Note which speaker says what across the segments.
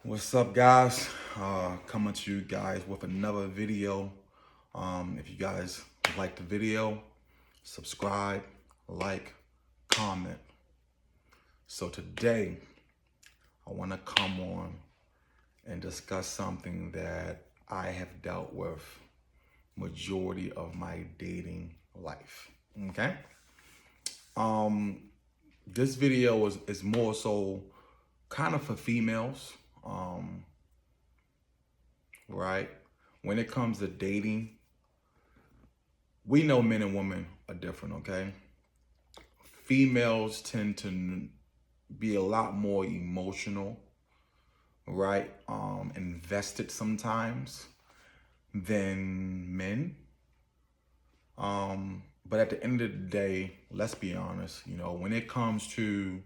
Speaker 1: What's up, guys? Coming to you guys with another video. If you guys like the video, subscribe, like, comment. So today, I want to come on and discuss something that I have dealt with majority of my dating life. Okay. This video is more so kind of for females. Right? When it comes to dating, we know men and women are different, okay? Females tend to be a lot more emotional, right? Invested sometimes than men. But at the end of the day, let's be honest, when it comes to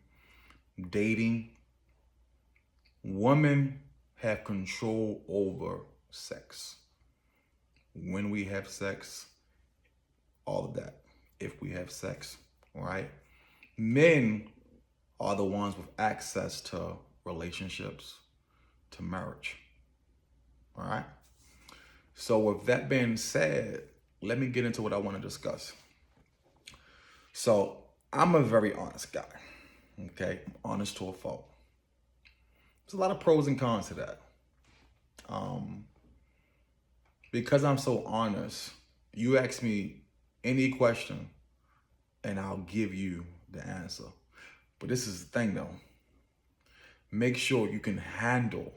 Speaker 1: dating, women have control over sex. When we have sex, all of that. If we have sex, right? Men are the ones with access to relationships, to marriage, all right? So with that being said, let me get into what I want to discuss. So I'm a very honest guy, okay? I'm honest to a fault. There's a lot of pros and cons to that. Because I'm so honest, you ask me any question and I'll give you the answer. But this is the thing though. Make sure you can handle.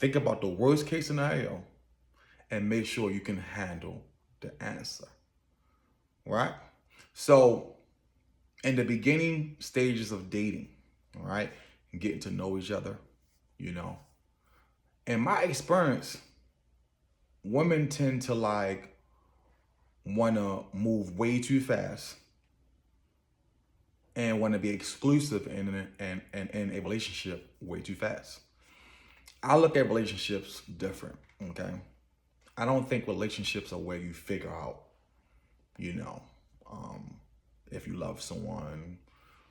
Speaker 1: Think about the worst case scenario and make sure you can handle the answer. Right? So in the beginning stages of dating, all right, and getting to know each other, in my experience, women tend to want to move way too fast and want to be exclusive in a relationship way too fast. I look at relationships different, okay? I don't think relationships are where you figure out, if you love someone,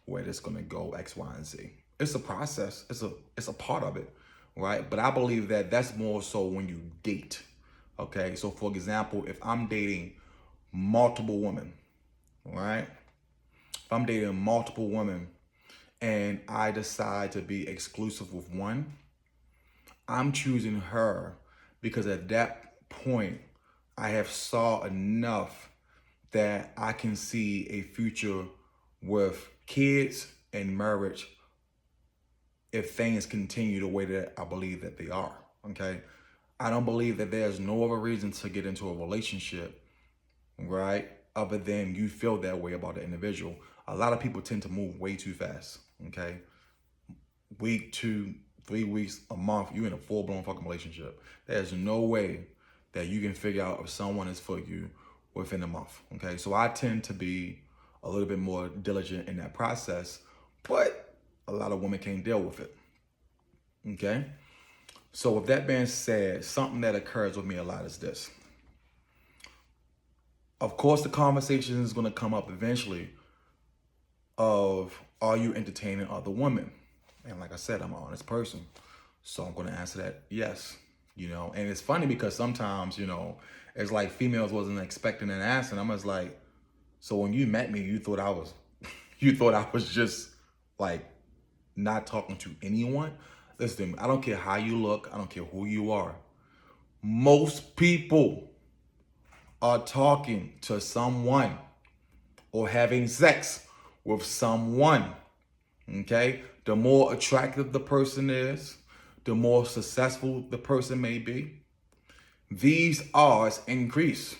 Speaker 1: where it's gonna go X, Y, and Z. It's a process. It's a part of it, right? But I believe that that's more so when you date. Okay, so for example, if I'm dating multiple women, right? If I'm dating multiple women and I decide to be exclusive with one, I'm choosing her because at that point, I have saw enough that I can see a future with kids and marriage if things continue the way that I believe that they are, okay? I don't believe that there's no other reason to get into a relationship, right? Other than you feel that way about the individual. A lot of people tend to move way too fast, okay? Week, 2, 3 weeks, a month, you're in a full-blown fucking relationship. There's no way that you can figure out if someone is for you within a month, okay? So I tend to be a little bit more diligent in that process, but a lot of women can't deal with it, okay? So with that being said, something that occurs with me a lot is this. Of course, the conversation is going to come up eventually of, are you entertaining other women? And like I said, I'm an honest person. So I'm going to answer that yes, And it's funny because sometimes, it's like females wasn't expecting an answer. And I'm just like, so when you met me, you thought I was, you thought I was just like not talking to anyone? Listen, I don't care how you look. I don't care who you are. Most people are talking to someone or having sex with someone, okay? The more attractive the person is, the more successful the person may be, these odds increase,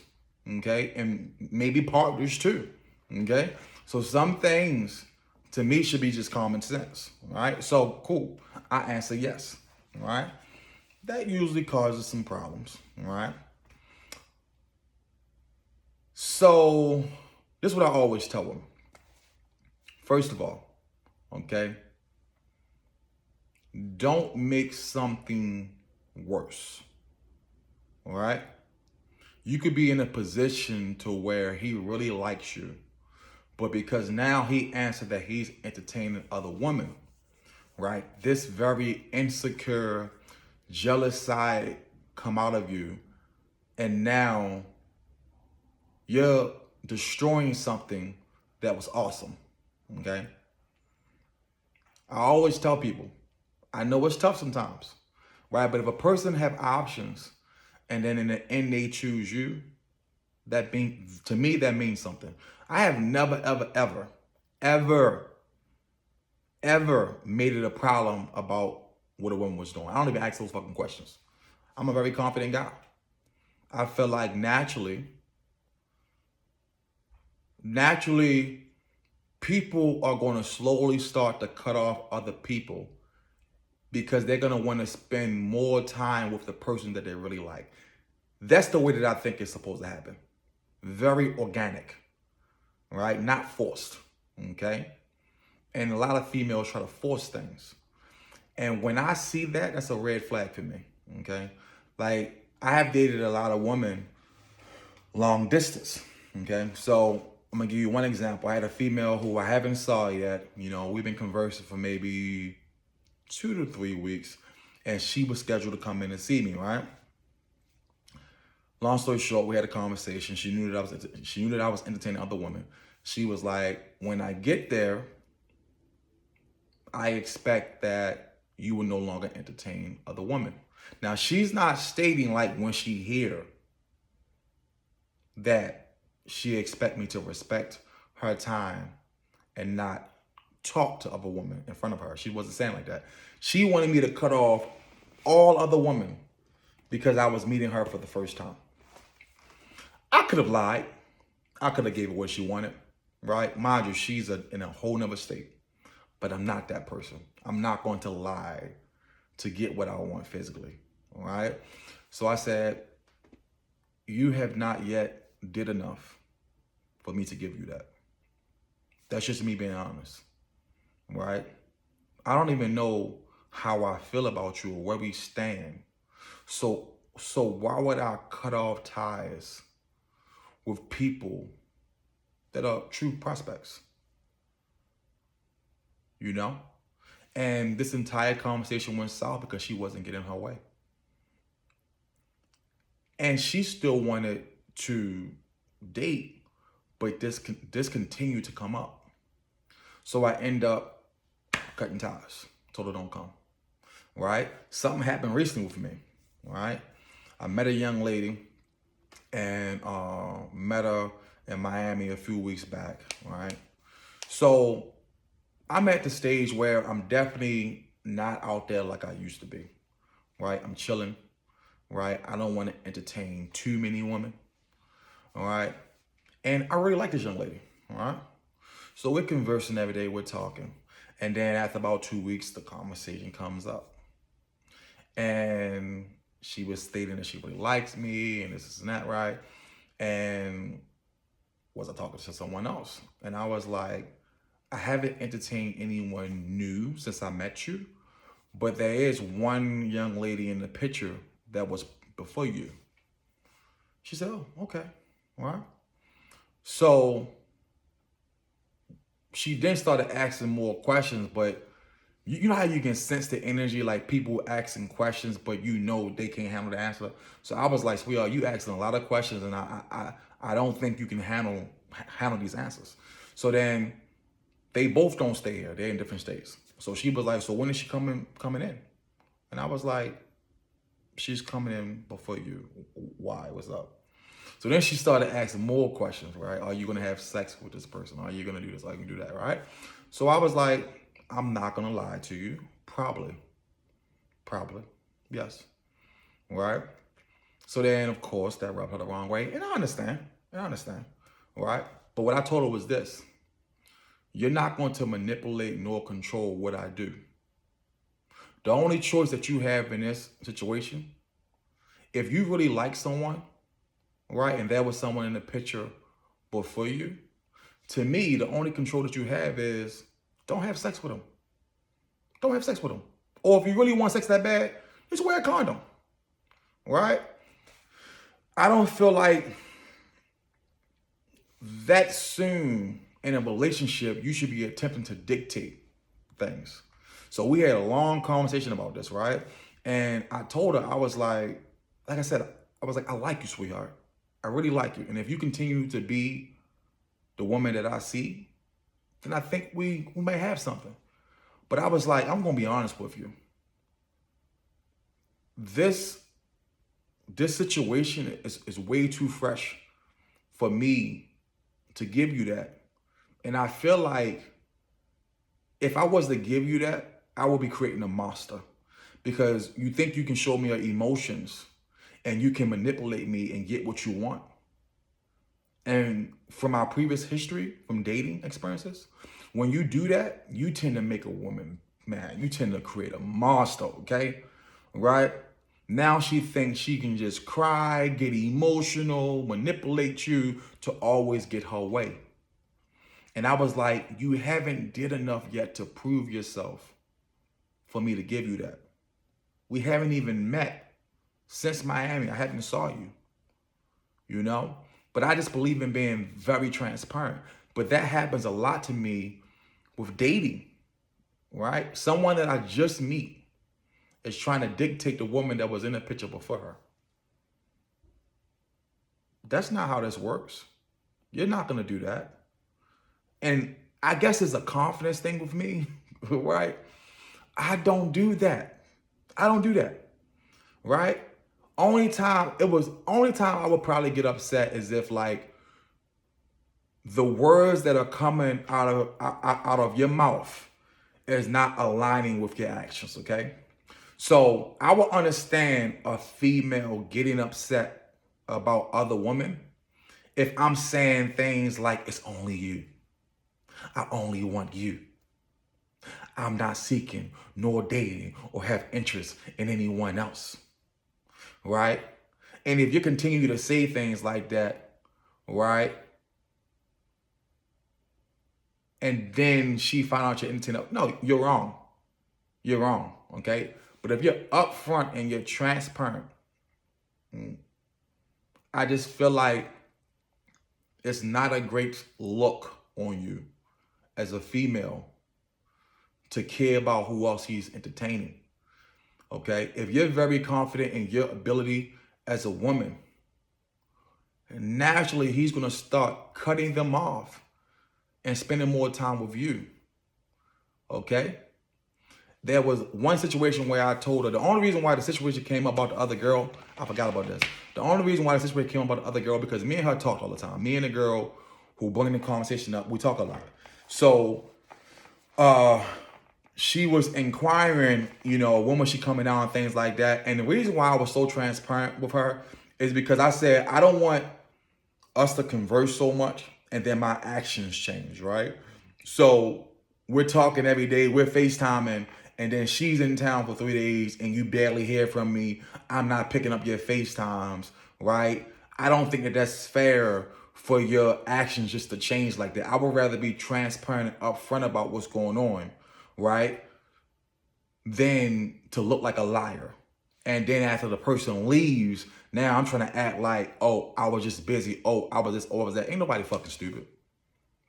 Speaker 1: okay? And maybe partners too, okay? So some things to me should be just common sense, right? So cool, I answer yes, right? That usually causes some problems, right? So this is what I always tell them. First of all, okay, don't make something worse, all right? You could be in a position to where he really likes you, but because now he answered that he's entertaining other women, right? This very insecure, jealous side come out of you, and now you're destroying something that was awesome, okay? I always tell people, I know it's tough sometimes, right? But if a person have options and then in the end they choose you, to me, that means something. I have never, ever made it a problem about what a woman was doing. I don't even ask those fucking questions. I'm a very confident guy. I feel like naturally, people are going to slowly start to cut off other people because they're going to want to spend more time with the person that they really like. That's the way that I think it's supposed to happen. Very organic, right? Not forced, okay? And a lot of females try to force things. And when I see that, that's a red flag for me, okay? Like, I have dated a lot of women long distance, okay? So I'm gonna give you one example. I had a female who I haven't saw yet. You know, we've been conversing for maybe 2 to 3 weeks, and she was scheduled to come in and see me, right? Long story short, we had a conversation. She knew that I was entertaining other women. She was like, when I get there, I expect that you will no longer entertain other women. Now, she's not stating like when she here that she expect me to respect her time and not talk to other women in front of her. She wasn't saying like that. She wanted me to cut off all other women because I was meeting her for the first time. I could have lied. I could have gave her what she wanted, right? Mind you, she's in a whole nother state. But I'm not that person. I'm not going to lie to get what I want physically, all right? So I said, you have not yet did enough for me to give you that. That's just me being honest, right? I don't even know how I feel about you or where we stand. So why would I cut off ties with people that are true prospects? You know? And this entire conversation went south because she wasn't getting her way. And she still wanted to date, but this continued to come up. So I end up cutting ties. Told her don't come, right? Something happened recently with me, right? I met a young lady and met her in Miami a few weeks back, right? So I'm at the stage where I'm definitely not out there like I used to be, right? I'm chilling, right? I don't want to entertain too many women, all right? And I really like this young lady, all right? So we're conversing every day, we're talking. And then after about 2 weeks, the conversation comes up. And she was stating that she really likes me and this and that, right? And was I talking to someone else? And I was like, I haven't entertained anyone new since I met you, but there is one young lady in the picture that was before you. She said, oh, okay, all right. So she then started asking more questions, but you know how you can sense the energy, like people asking questions, but you know they can't handle the answer. So I was like, sweetheart, you asking a lot of questions, and I don't think you can handle these answers. So then they both don't stay here. They're in different states. So she was like, so when is she coming in? And I was like, she's coming in before you. Why? What's up? So then she started asking more questions, right? Are you going to have sex with this person? Are you going to do this? Are you going to do that, right? So I was like, I'm not going to lie to you. Probably. Yes. Right? So then, of course, that rubbed her the wrong way. And I understand. Right? But what I told her was this. You're not going to manipulate nor control what I do. The only choice that you have in this situation, if you really like someone, right, and there was someone in the picture before you, to me, the only control that you have is don't have sex with them. Don't have sex with them. Or if you really want sex that bad, just wear a condom, right? I don't feel like that soon in a relationship, you should be attempting to dictate things. So we had a long conversation about this, right? And I told her, I was like I said, I was like, I like you, sweetheart. I really like you. And if you continue to be the woman that I see, then I think we may have something. But I was like, I'm going to be honest with you. This situation is way too fresh for me to give you that. And I feel like if I was to give you that, I would be creating a monster, because you think you can show me your emotions and you can manipulate me and get what you want. And from our previous history, from dating experiences, when you do that, you tend to make a woman mad. You tend to create a monster, okay? Right? Now she thinks she can just cry, get emotional, manipulate you to always get her way. And I was like, you haven't did enough yet to prove yourself for me to give you that. We haven't even met since Miami. I haven't saw you, you know? But I just believe in being very transparent. But that happens a lot to me with dating, right? Someone that I just meet is trying to dictate the woman that was in the picture before her. That's not how this works. You're not going to do that. And I guess it's a confidence thing with me, right? I don't do that. I don't do that, right? Only time I would probably get upset is if like the words that are coming out of your mouth is not aligning with your actions, okay? So I will understand a female getting upset about other women if I'm saying things like, it's only you. I only want you. I'm not seeking nor dating or have interest in anyone else, right? And if you continue to say things like that, right? And then she found out your intent. No, you're wrong. You're wrong, okay? But if you're upfront and you're transparent, I just feel like it's not a great look on you as a female to care about who else he's entertaining, okay? If you're very confident in your ability as a woman, naturally he's gonna start cutting them off and spending more time with you, okay? There was one situation where I told her, the only reason why the situation came up about the other girl, I forgot about this. The only reason why the situation came up about the other girl, because me and her talked all the time. Me and the girl who brought the conversation up, we talk a lot. So, she was inquiring, you know, when was she coming out and things like that. And the reason why I was so transparent with her is because I said, I don't want us to converse so much and then my actions change, right? So we're talking every day, we're FaceTiming, and then she's in town for 3 days and you barely hear from me. I'm not picking up your FaceTimes, right? I don't think that that's fair for your actions just to change like that. I would rather be transparent and upfront about what's going on, right? Than to look like a liar. And then after the person leaves, now I'm trying to act like, oh, I was just busy. Oh, I was this, oh, I was that. Ain't nobody fucking stupid.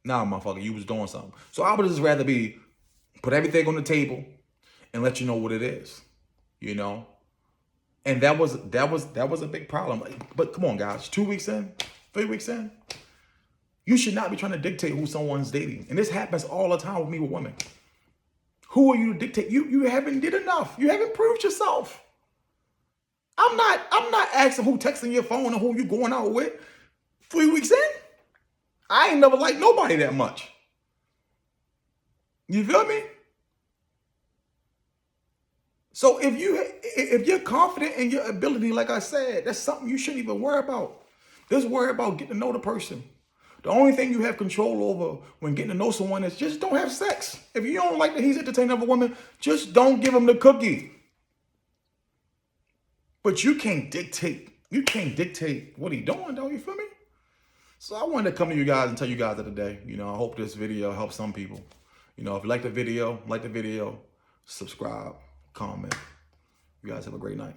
Speaker 1: Nah, motherfucker, you was doing something. So I would just rather put everything on the table and let you know what it is, you know? And that was a big problem. But come on, guys, 2 weeks in, 3 weeks in, you should not be trying to dictate who someone's dating. And this happens all the time with me with women. Who are you to dictate? You haven't did enough. You haven't proved yourself. I'm not asking who texting your phone and who you going out with 3 weeks in. I ain't never liked nobody that much. You feel me? So if you're confident in your ability, like I said, that's something you shouldn't even worry about. Just worry about getting to know the person. The only thing you have control over when getting to know someone is just don't have sex. If you don't like that he's entertaining other women, just don't give him the cookie. But you can't dictate what he doing, though, you feel me? So I wanted to come to you guys and tell you guys of the day. You know, I hope this video helps some people. You know, if you like the video, subscribe, comment. You guys have a great night.